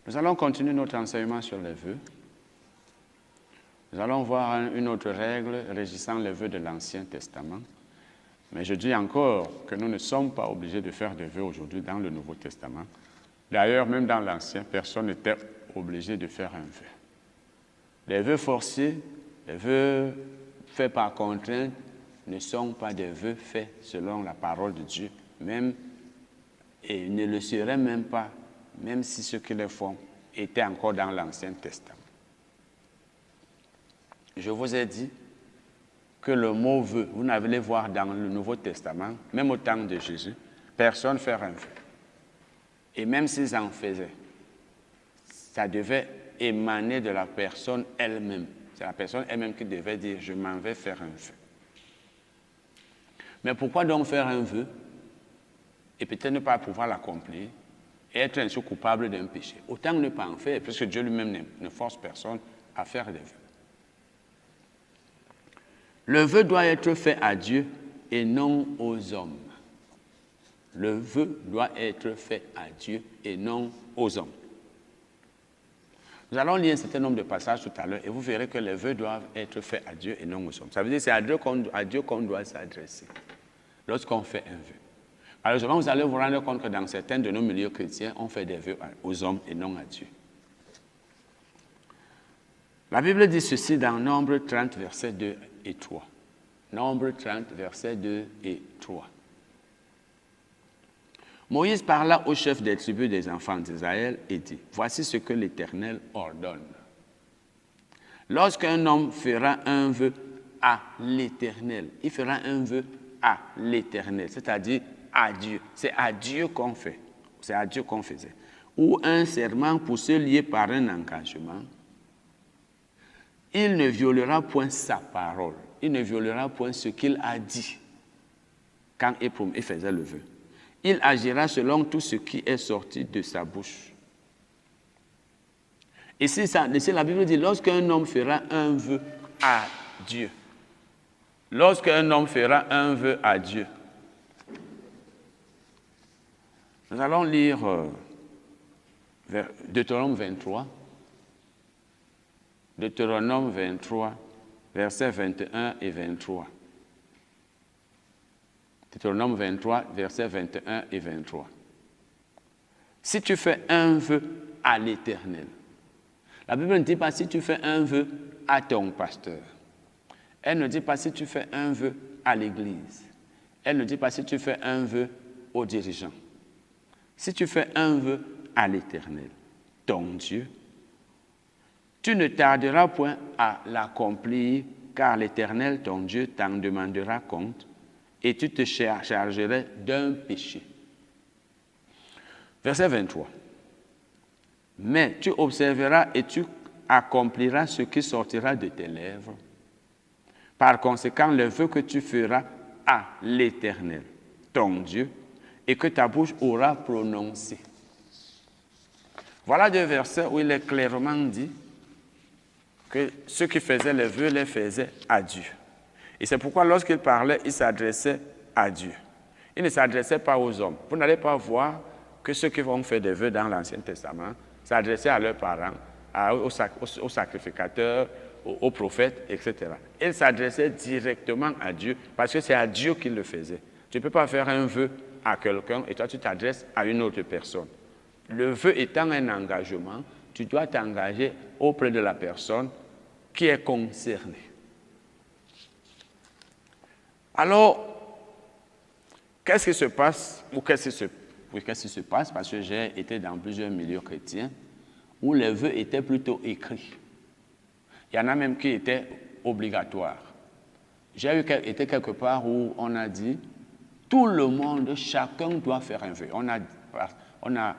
Nous allons continuer notre enseignement sur les vœux. Nous allons voir une autre règle régissant les vœux de l'Ancien Testament. Mais je dis encore que nous ne sommes pas obligés de faire des vœux aujourd'hui dans le Nouveau Testament. D'ailleurs, même dans l'Ancien, personne n'était obligé de faire un vœu. Les vœux forcés, les vœux faits par contrainte, ne sont pas des vœux faits selon la parole de Dieu, même, et ne le seraient même pas, même si ceux qui les font étaient encore dans l'Ancien Testament. Je vous ai dit que le mot vœu, vous n'allez voir dans le Nouveau Testament, même au temps de Jésus, personne ne fait un vœu. Et même s'ils en faisaient, ça devait émaner de la personne elle-même. C'est la personne elle-même qui devait dire « je m'en vais faire un vœu ». Mais pourquoi donc faire un vœu et peut-être ne pas pouvoir l'accomplir et être ainsi coupable d'un péché? Autant ne pas en faire, puisque Dieu lui-même ne force personne à faire des vœux. Le vœu doit être fait à Dieu et non aux hommes. Le vœu doit être fait à Dieu et non aux hommes. Nous allons lire un certain nombre de passages tout à l'heure et vous verrez que les vœux doivent être faits à Dieu et non aux hommes. Ça veut dire que c'est à Dieu qu'on doit s'adresser lorsqu'on fait un vœu. Malheureusement, vous allez vous rendre compte que dans certains de nos milieux chrétiens, on fait des vœux aux hommes et non à Dieu. La Bible dit ceci dans Nombre 30, versets 2 et 3. Nombre 30, versets 2 et 3. Moïse parla au chef des tribus des enfants d'Israël et dit, « Voici ce que l'Éternel ordonne. Lorsqu'un homme fera un vœu à l'Éternel, il fera un vœu à l'Éternel, c'est-à-dire à Dieu. C'est à Dieu qu'on fait. C'est à Dieu qu'on faisait. Ou un serment pour se lier par un engagement. Il ne violera point sa parole. Il ne violera point ce qu'il a dit quand il faisait le vœu. Il agira selon tout ce qui est sorti de sa bouche. Et c'est la Bible dit, lorsqu'un homme fera un vœu à Dieu, lorsqu'un homme fera un vœu à Dieu, nous allons lire Deutéronome 23, Deutéronome 23, versets 21 et 23. Deutéronome 23, versets 21 et 23. Si tu fais un vœu à l'Éternel, la Bible ne dit pas si tu fais un vœu à ton pasteur. Elle ne dit pas si tu fais un vœu à l'Église. Elle ne dit pas si tu fais un vœu aux dirigeants. Si tu fais un vœu à l'Éternel, ton Dieu, tu ne tarderas point à l'accomplir, car l'Éternel, ton Dieu, t'en demandera compte, et tu te chargerais d'un péché. Verset 23. Mais tu observeras et tu accompliras ce qui sortira de tes lèvres. Par conséquent, le vœu que tu feras à l'Éternel, ton Dieu, et que ta bouche aura prononcé. Voilà deux versets où il est clairement dit que ceux qui faisaient les vœux les faisaient à Dieu. Et c'est pourquoi lorsqu'il parlait, il s'adressait à Dieu. Il ne s'adressait pas aux hommes. Vous n'allez pas voir que ceux qui vont faire des vœux dans l'Ancien Testament s'adressaient à leurs parents, aux sacrificateurs, aux prophètes, etc. Ils s'adressaient directement à Dieu parce que c'est à Dieu qu'ils le faisaient. Tu ne peux pas faire un vœu à quelqu'un et toi tu t'adresses à une autre personne. Le vœu étant un engagement, tu dois t'engager auprès de la personne qui est concernée. Alors, qu'est-ce qui se passe, qu'est-ce qui se passe, parce que j'ai été dans plusieurs milieux chrétiens où les vœux étaient plutôt écrits. Il y en a même qui étaient obligatoires. J'ai été quelque part où on a dit, tout le monde, chacun doit faire un vœu. On a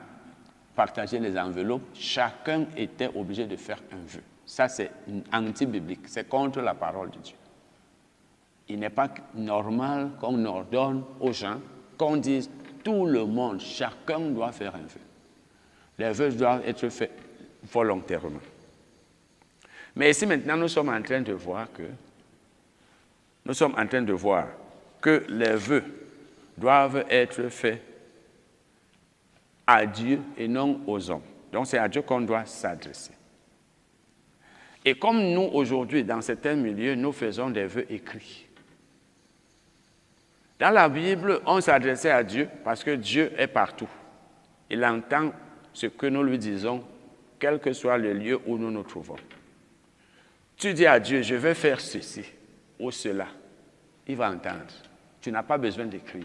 partagé les enveloppes, chacun était obligé de faire un vœu. Ça, c'est anti-biblique, c'est contre la parole de Dieu. Il n'est pas normal qu'on ordonne aux gens, qu'on dise tout le monde, chacun doit faire un vœu. Les vœux doivent être faits volontairement. Mais ici maintenant, nous sommes en train de voir que les vœux doivent être faits à Dieu et non aux hommes. Donc c'est à Dieu qu'on doit s'adresser. Et comme nous, aujourd'hui, dans certains milieux, nous faisons des vœux écrits. Dans la Bible, on s'adressait à Dieu parce que Dieu est partout. Il entend ce que nous lui disons, quel que soit le lieu où nous nous trouvons. Tu dis à Dieu, je vais faire ceci ou cela. Il va entendre. Tu n'as pas besoin d'écrire.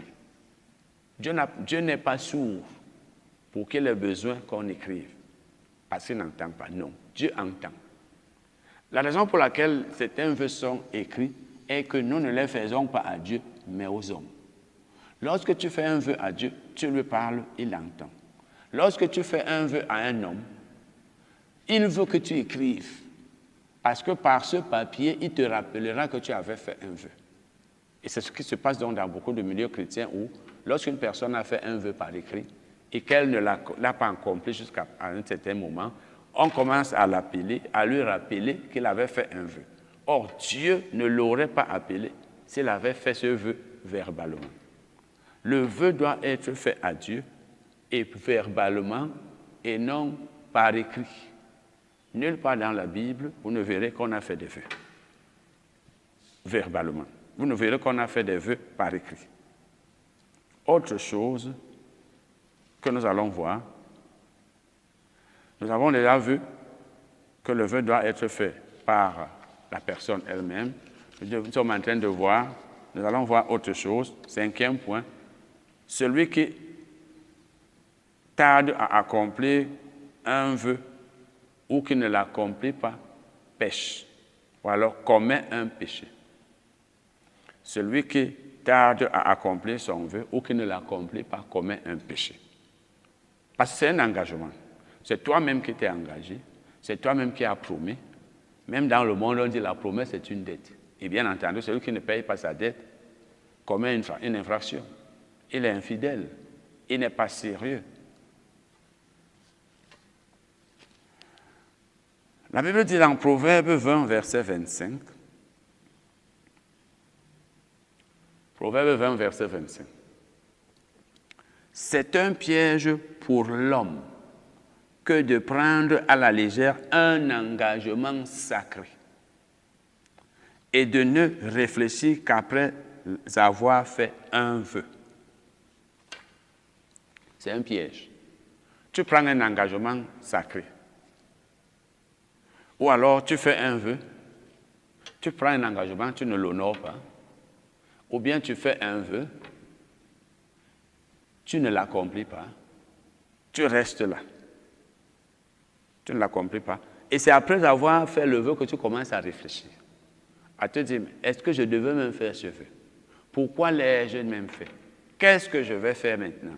Dieu n'est pas sourd pour qu'il ait besoin qu'on écrive. Parce qu'il n'entend pas. Non, Dieu entend. La raison pour laquelle certains vœux sont écrits est que nous ne les faisons pas à Dieu, mais aux hommes. Lorsque tu fais un vœu à Dieu, tu lui parles, il entend. Lorsque tu fais un vœu à un homme, il veut que tu écrives. Parce que par ce papier, il te rappellera que tu avais fait un vœu. Et c'est ce qui se passe donc dans beaucoup de milieux chrétiens où, lorsqu'une personne a fait un vœu par écrit et qu'elle ne l'a pas accompli jusqu'à un certain moment, on commence à l'appeler, à lui rappeler qu'il avait fait un vœu. Or, Dieu ne l'aurait pas appelé s'il avait fait ce vœu verbalement. Le vœu doit être fait à Dieu et verbalement et non par écrit. Nulle part dans la Bible, vous ne verrez qu'on a fait des vœux verbalement. Vous ne verrez qu'on a fait des vœux par écrit. Autre chose que nous allons voir, nous avons déjà vu que le vœu doit être fait par la personne elle-même. Nous sommes en train de voir, nous allons voir autre chose, 5e point. Celui qui tarde à accomplir un vœu ou qui ne l'accomplit pas, pêche, ou alors commet un péché. Celui qui tarde à accomplir son vœu ou qui ne l'accomplit pas, commet un péché. Parce que c'est un engagement. C'est toi-même qui t'es engagé, c'est toi-même qui as promis. Même dans le monde, on dit la promesse est une dette. Et bien entendu, celui qui ne paye pas sa dette commet une infraction. Il est infidèle, il n'est pas sérieux. La Bible dit dans Proverbe 20, verset 25. Proverbe 20, verset 25. C'est un piège pour l'homme que de prendre à la légère un engagement sacré et de ne réfléchir qu'après avoir fait un vœu. C'est un piège. Tu prends un engagement sacré. Ou alors tu fais un vœu, tu prends un engagement, tu ne l'honores pas. Ou bien tu fais un vœu, tu ne l'accomplis pas. Tu restes là. Tu ne l'accomplis pas. Et c'est après avoir fait le vœu que tu commences à réfléchir. À te dire, est-ce que je devais même faire ce vœu? Pourquoi l'ai-je même fait? Qu'est-ce que je vais faire maintenant?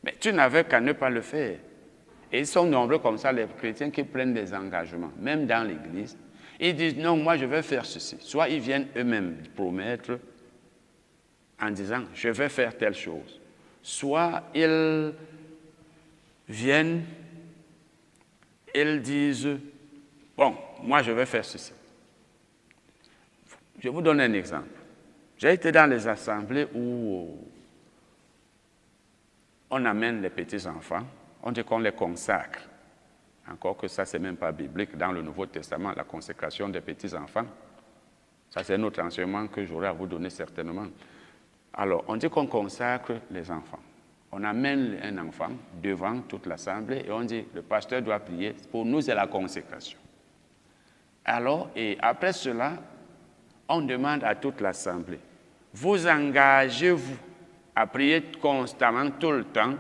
Mais tu n'avais qu'à ne pas le faire. Et ils sont nombreux comme ça, les chrétiens qui prennent des engagements, même dans l'Église. Ils disent, non, moi je vais faire ceci. Soit ils viennent eux-mêmes promettre en disant, je vais faire telle chose. Soit ils viennent, ils disent, bon, moi je vais faire ceci. Je vous donne un exemple. J'ai été dans les assemblées où on amène les petits-enfants, on dit qu'on les consacre. Encore que ça, ce n'est même pas biblique. Dans le Nouveau Testament, la consécration des petits-enfants, ça c'est un autre enseignement que j'aurai à vous donner certainement. Alors, on dit qu'on consacre les enfants. On amène un enfant devant toute l'assemblée et on dit, le pasteur doit prier. Pour nous, c'est la consécration. Alors, et après cela, on demande à toute l'assemblée, vous engagez-vous à prier constamment, tout le temps,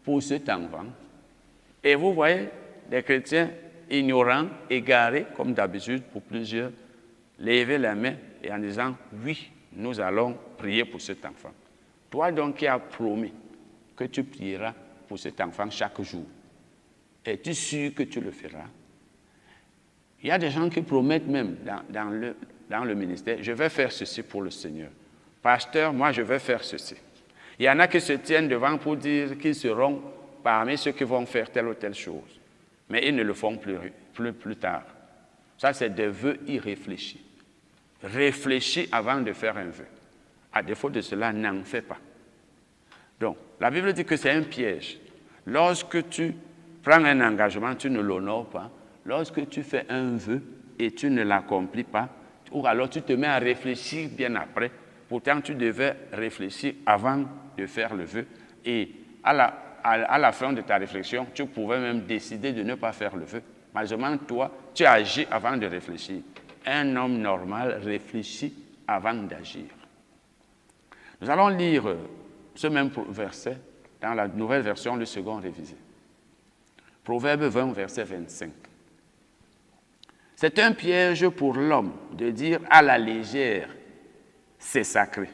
pour cet enfant. Et vous voyez, les chrétiens ignorants, égarés, comme d'habitude pour plusieurs, lever la main et en disant, oui, nous allons prier pour cet enfant. Toi donc qui as promis que tu prieras pour cet enfant chaque jour, es-tu sûr que tu le feras? Il y a des gens qui promettent même dans le ministère, je vais faire ceci pour le Seigneur. Pasteur, moi je vais faire ceci. Il y en a qui se tiennent devant pour dire qu'ils seront parmi ceux qui vont faire telle ou telle chose. Mais ils ne le font plus tard. Ça, c'est des vœux irréfléchis. Réfléchis avant de faire un vœu. À défaut de cela, n'en fais pas. Donc, la Bible dit que c'est un piège. Lorsque tu prends un engagement, tu ne l'honores pas. Lorsque tu fais un vœu et tu ne l'accomplis pas, ou alors tu te mets à réfléchir bien après, pourtant tu devais réfléchir avant de faire le vœu, et à la fin de ta réflexion, tu pouvais même décider de ne pas faire le vœu. Malheureusement, toi, tu agis avant de réfléchir. Un homme normal réfléchit avant d'agir. Nous allons lire ce même verset dans la nouvelle version, le second révisé. Proverbe 20, verset 25. C'est un piège pour l'homme de dire à la légère, c'est sacré,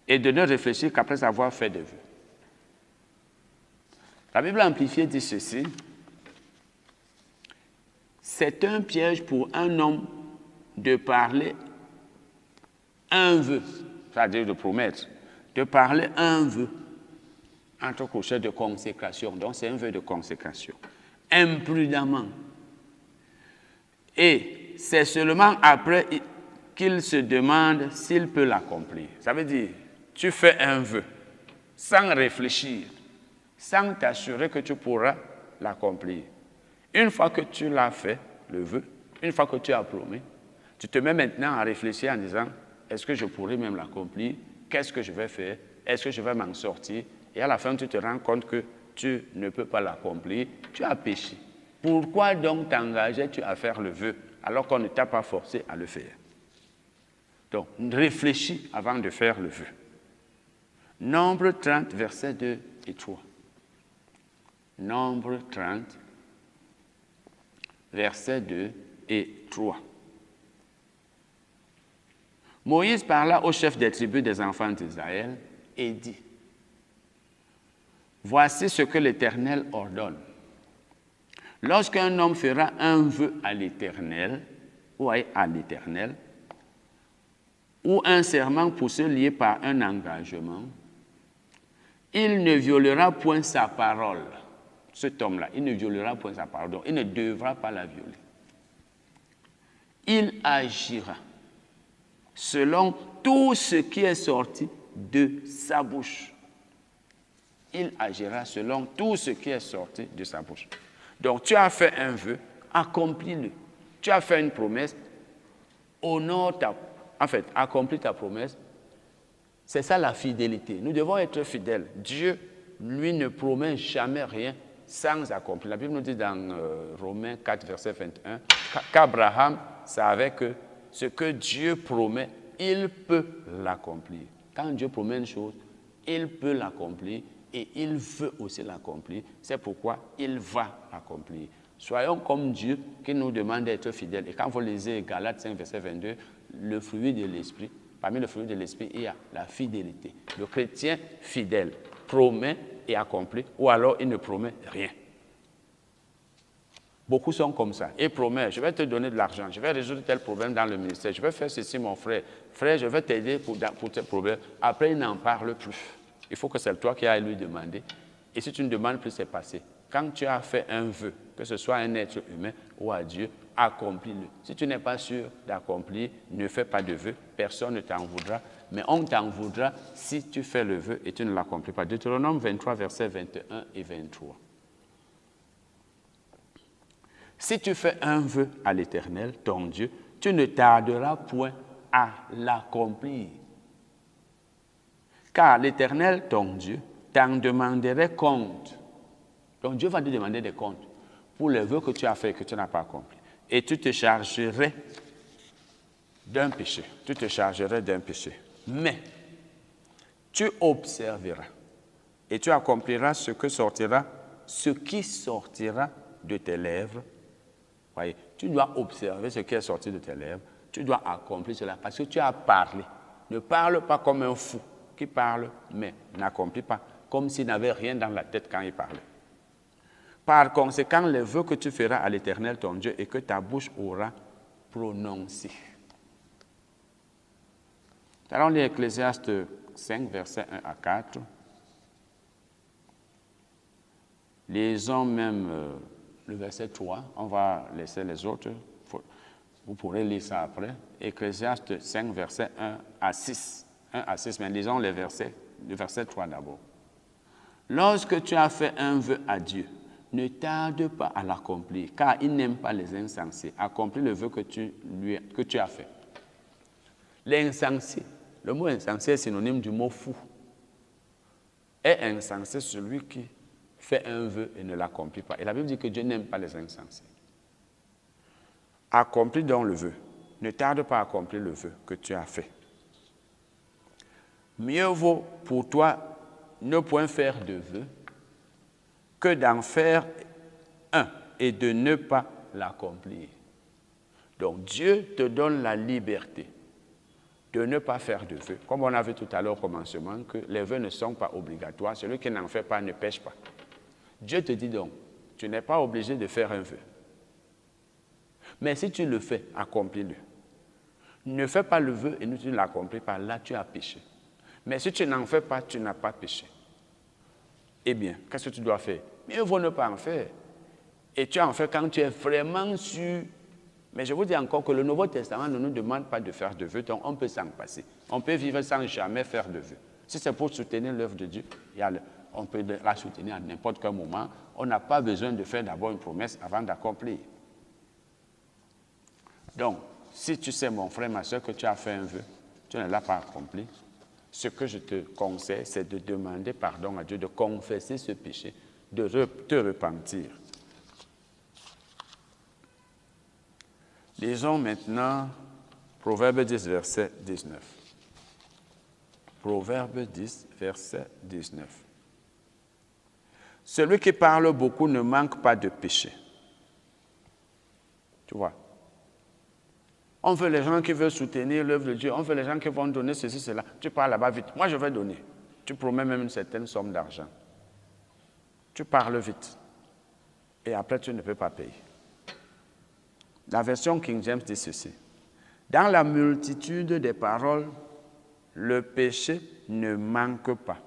et de ne réfléchir qu'après avoir fait des vœux. La Bible amplifiée dit ceci. C'est un piège pour un homme de parler un vœu, c'est-à-dire de promettre, de parler un vœu entre crochets de consécration. Donc, c'est un vœu de consécration. Imprudemment. Et c'est seulement après qu'il se demande s'il peut l'accomplir. Ça veut dire, tu fais un vœu sans réfléchir, sans t'assurer que tu pourras l'accomplir. Une fois que tu l'as fait, le vœu, une fois que tu as promis, tu te mets maintenant à réfléchir en disant, est-ce que je pourrais même l'accomplir? Qu'est-ce que je vais faire? Est-ce que je vais m'en sortir? Et à la fin, tu te rends compte que tu ne peux pas l'accomplir. Tu as péché. Pourquoi donc t'engageais-tu à faire le vœu alors qu'on ne t'a pas forcé à le faire? Donc, réfléchis avant de faire le vœu. Nombre 30, versets 2 et 3. Nombre 30, versets 2 et 3. Moïse parla au chef des tribus des enfants d'Israël et dit, « Voici ce que l'Éternel ordonne. Lorsqu'un homme fera un vœu à l'Éternel, ou un serment pour se lier par un engagement, il ne violera point sa parole. » Cet homme-là, il ne violera point sa parole, donc il ne devra pas la violer. Il agira selon tout ce qui est sorti de sa bouche. Il agira selon tout ce qui est sorti de sa bouche. Donc, tu as fait un vœu, accomplis-le. Tu as fait une promesse, accomplis ta promesse. C'est ça la fidélité. Nous devons être fidèles. Dieu, lui, ne promet jamais rien sans accomplir. La Bible nous dit dans Romains 4, verset 21, qu'Abraham savait que ce que Dieu promet, il peut l'accomplir. Quand Dieu promet une chose, il peut l'accomplir et il veut aussi l'accomplir. C'est pourquoi il va l'accomplir. Soyons comme Dieu qui nous demande d'être fidèles. Et quand vous lisez Galates 5, verset 22, le fruit de l'esprit, parmi le fruit de l'esprit, il y a la fidélité. Le chrétien fidèle promet et accomplit, ou alors il ne promet rien. Beaucoup sont comme ça. Ils promettent, je vais te donner de l'argent, je vais résoudre tel problème dans le ministère, je vais faire ceci, mon frère. Frère, je vais t'aider pour tel problème. Après, il n'en parle plus. Il faut que c'est toi qui ailles lui demander. Et si tu ne demandes plus, c'est passé. Quand tu as fait un vœu, que ce soit à un être humain ou à Dieu, accomplis-le. Si tu n'es pas sûr d'accomplir, ne fais pas de vœu, personne ne t'en voudra, mais on t'en voudra si tu fais le vœu et tu ne l'accomplis pas. Deutéronome 23, versets 21 et 23. Si tu fais un vœu à l'Éternel, ton Dieu, tu ne tarderas point à l'accomplir. Car l'Éternel, ton Dieu, t'en demanderait compte. Donc Dieu va te demander des comptes pour les vœux que tu as faits et que tu n'as pas accomplis. Et tu te chargerais d'un péché. Tu te chargerais d'un péché. Mais tu observeras et tu accompliras ce qui sortira de tes lèvres. Voyez, tu dois observer ce qui est sorti de tes lèvres. Tu dois accomplir cela parce que tu as parlé. Ne parle pas comme un fou qui parle, mais n'accomplit pas, comme s'il n'avait rien dans la tête quand il parlait. Par conséquent, les vœux que tu feras à l'Éternel, ton Dieu, et que ta bouche aura prononcés. Allons lire Ecclésiaste 5, versets 1 à 4. Lisons même le verset 3. On va laisser les autres. Vous pourrez lire ça après. Ecclésiaste 5, versets 1 à 6. 1 à 6, mais lisons le verset 3 d'abord. Lorsque tu as fait un vœu à Dieu, ne tarde pas à l'accomplir, car il n'aime pas les insensés. Accomplis le vœu que tu as fait. L'insensé, le mot insensé est synonyme du mot fou. Est insensé celui qui fait un vœu et ne l'accomplit pas. Et la Bible dit que Dieu n'aime pas les insensés. Accomplis donc le vœu. Ne tarde pas à accomplir le vœu que tu as fait. Mieux vaut pour toi ne point faire de vœu que d'en faire un et de ne pas l'accomplir. Donc Dieu te donne la liberté de ne pas faire de vœux. Comme on a vu tout à l'heure au commencement, que les vœux ne sont pas obligatoires. Celui qui n'en fait pas ne pêche pas. Dieu te dit donc, tu n'es pas obligé de faire un vœu. Mais si tu le fais, accomplis-le. Ne fais pas le vœu et tu ne l'accomplis pas, là tu as péché. Mais si tu n'en fais pas, tu n'as pas péché. Eh bien, qu'est-ce que tu dois faire? Mieux vaut ne pas en faire. Et tu en fais quand tu es vraiment sûr. Mais je vous dis encore que le Nouveau Testament ne nous demande pas de faire de vœux, donc on peut s'en passer. On peut vivre sans jamais faire de vœux. Si c'est pour soutenir l'œuvre de Dieu, on peut la soutenir à n'importe quel moment. On n'a pas besoin de faire d'abord une promesse avant d'accomplir. Donc, si tu sais, mon frère, ma soeur, que tu as fait un vœu, tu ne l'as pas accompli, ce que je te conseille, c'est de demander pardon à Dieu, de confesser ce péché, de te repentir. Lisons maintenant Proverbe 10, verset 19. Proverbe 10, verset 19. Celui qui parle beaucoup ne manque pas de péché. Tu vois? On veut les gens qui veulent soutenir l'œuvre de Dieu. On veut les gens qui vont donner ceci, cela. Tu parles là-bas vite. Moi, je vais donner. Tu promets même une certaine somme d'argent. Tu parles vite. Et après, tu ne peux pas payer. La version King James dit ceci. Dans la multitude des paroles, le péché ne manque pas.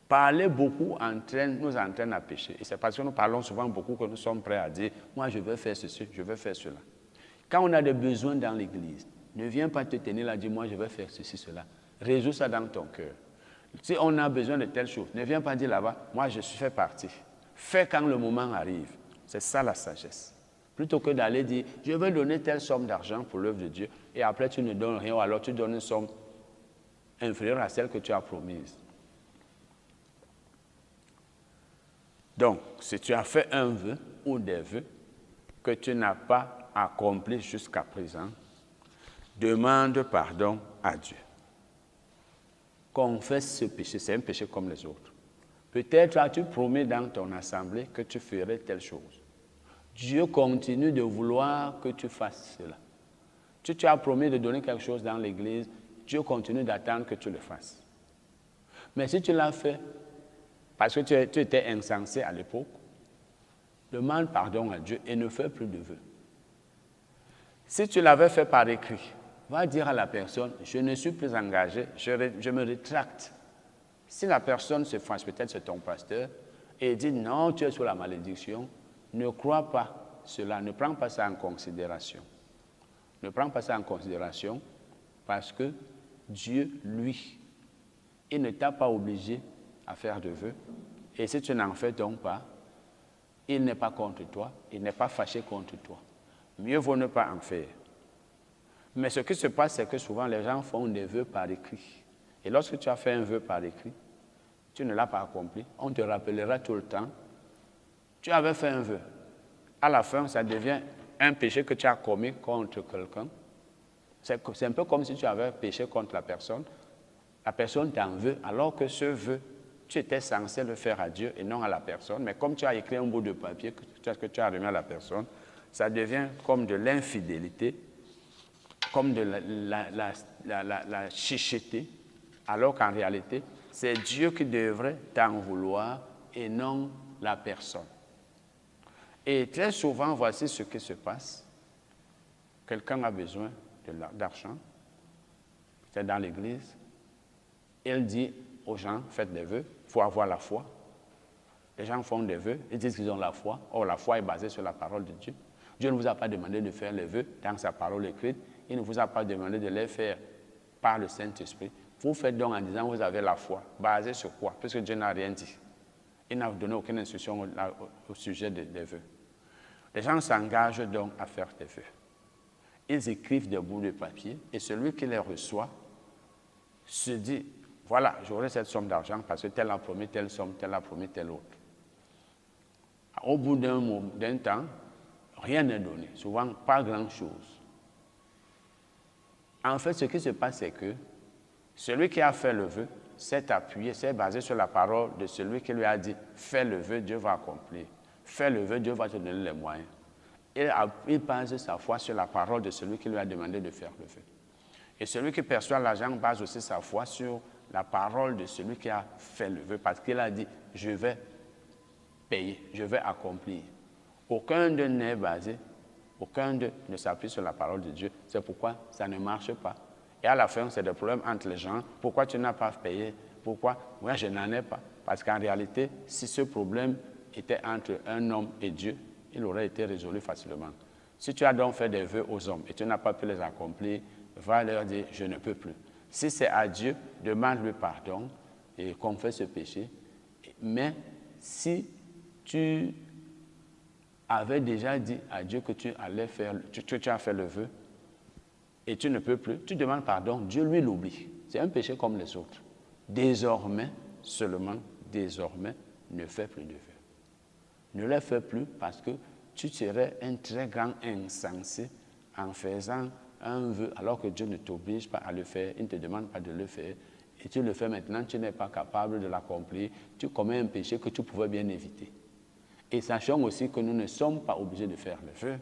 Parler beaucoup nous entraîne à pécher. Et c'est parce que nous parlons souvent beaucoup que nous sommes prêts à dire, moi je veux faire ceci, je veux faire cela. Quand on a des besoins dans l'église, ne viens pas te tenir là et dire, moi je veux faire ceci, cela. Résous ça dans ton cœur. Si on a besoin de telle chose, ne viens pas dire là-bas, moi je fais partie. Fais quand le moment arrive. C'est ça la sagesse. Plutôt que d'aller dire, je veux donner telle somme d'argent pour l'œuvre de Dieu, et après tu ne donnes rien, ou alors tu donnes une somme inférieure à celle que tu as promise. Donc, si tu as fait un vœu ou des vœux que tu n'as pas accompli jusqu'à présent, demande pardon à Dieu. Confesse ce péché, c'est un péché comme les autres. Peut-être as-tu promis dans ton assemblée que tu ferais telle chose. Dieu continue de vouloir que tu fasses cela. Si tu as promis de donner quelque chose dans l'église, Dieu continue d'attendre que tu le fasses. Mais si tu l'as fait parce que tu étais insensé à l'époque, demande pardon à Dieu et ne fais plus de vœux. Si tu l'avais fait par écrit, va dire à la personne, je ne suis plus engagé, je me rétracte. Si la personne se fâche, peut-être c'est ton pasteur, et dit non, tu es sous la malédiction, ne crois pas cela, ne prends pas ça en considération. Ne prends pas ça en considération parce que Dieu, lui, il ne t'a pas obligé à faire de vœux. Et si tu n'en fais donc pas, il n'est pas contre toi, il n'est pas fâché contre toi. Mieux vaut ne pas en faire. Mais ce qui se passe, c'est que souvent les gens font des vœux par écrit. Et lorsque tu as fait un vœu par écrit, tu ne l'as pas accompli, on te rappellera tout le temps. Tu avais fait un vœu. À la fin, ça devient un péché que tu as commis contre quelqu'un. C'est un peu comme si tu avais péché contre la personne. La personne t'en veut, alors que ce vœu, tu étais censé le faire à Dieu et non à la personne. Mais comme tu as écrit un bout de papier que tu as remis à la personne, ça devient comme de l'infidélité, comme de la chicheté, alors qu'en réalité, c'est Dieu qui devrait t'en vouloir et non la personne. Et très souvent, voici ce qui se passe. Quelqu'un a besoin d'argent, c'est dans l'église. Il dit aux gens, faites des vœux, il faut avoir la foi. Les gens font des vœux, ils disent qu'ils ont la foi. Or, la foi est basée sur la parole de Dieu. Dieu ne vous a pas demandé de faire les vœux dans sa parole écrite. Il ne vous a pas demandé de les faire par le Saint-Esprit. Vous faites donc en disant, vous avez la foi. Basée sur quoi? Puisque Dieu n'a rien dit. Il n'a donné aucune instruction au sujet des vœux. Les gens s'engagent donc à faire des vœux. Ils écrivent des bouts de papier et celui qui les reçoit se dit, voilà, j'aurai cette somme d'argent parce que tel a promis telle somme, tel a promis telle autre. Au bout d'un temps, rien n'est donné, souvent pas grand-chose. En fait, ce qui se passe, c'est que celui qui a fait le vœu s'est appuyé, s'est basé sur la parole de celui qui lui a dit, fais le vœu, Dieu va accomplir. Fais le vœu, Dieu va te donner les moyens. Il base sa foi sur la parole de celui qui lui a demandé de faire le vœu. Et celui qui perçoit l'argent base aussi sa foi sur la parole de celui qui a fait le vœu, parce qu'il a dit, je vais payer, je vais accomplir. Aucun d'eux n'est basé, aucun d'eux ne s'appuie sur la parole de Dieu. C'est pourquoi ça ne marche pas. Et à la fin, c'est des problèmes entre les gens. Pourquoi tu n'as pas payé? Pourquoi? Moi, je n'en ai pas. Parce qu'en réalité, si ce problème était entre un homme et Dieu, il aurait été résolu facilement. Si tu as donc fait des vœux aux hommes et tu n'as pas pu les accomplir, va leur dire, je ne peux plus. Si c'est à Dieu, demande-lui pardon et confesse ce péché. Mais si tu avais déjà dit à Dieu que tu allais faire, tu as fait le vœu et tu ne peux plus, tu demandes pardon, Dieu lui l'oublie. C'est un péché comme les autres. Désormais, seulement désormais, ne fais plus de vœu. Ne le fais plus parce que tu serais un très grand insensé en faisant un vœu alors que Dieu ne t'oblige pas à le faire, il ne te demande pas de le faire. Et tu le fais maintenant, tu n'es pas capable de l'accomplir, tu commets un péché que tu pouvais bien éviter. Et sachons aussi que nous ne sommes pas obligés de faire le vœu.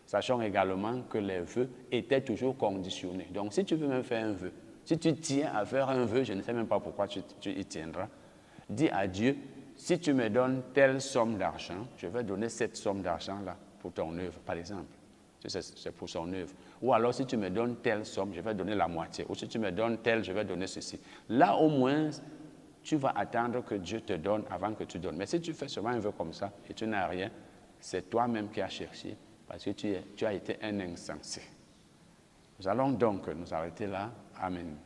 Sachons également que les vœux étaient toujours conditionnés. Donc si tu veux même faire un vœu, si tu tiens à faire un vœu, je ne sais même pas pourquoi tu y tiendras, dis à Dieu, si tu me donnes telle somme d'argent, je vais donner cette somme d'argent-là pour ton œuvre, par exemple. C'est pour son œuvre. Ou alors, si tu me donnes telle somme, je vais donner la moitié. Ou si tu me donnes telle, je vais donner ceci. Là, au moins, tu vas attendre que Dieu te donne avant que tu donnes. Mais si tu fais seulement un vœu comme ça et tu n'as rien, c'est toi-même qui as cherché parce que tu as été un insensé. Nous allons donc nous arrêter là. Amen.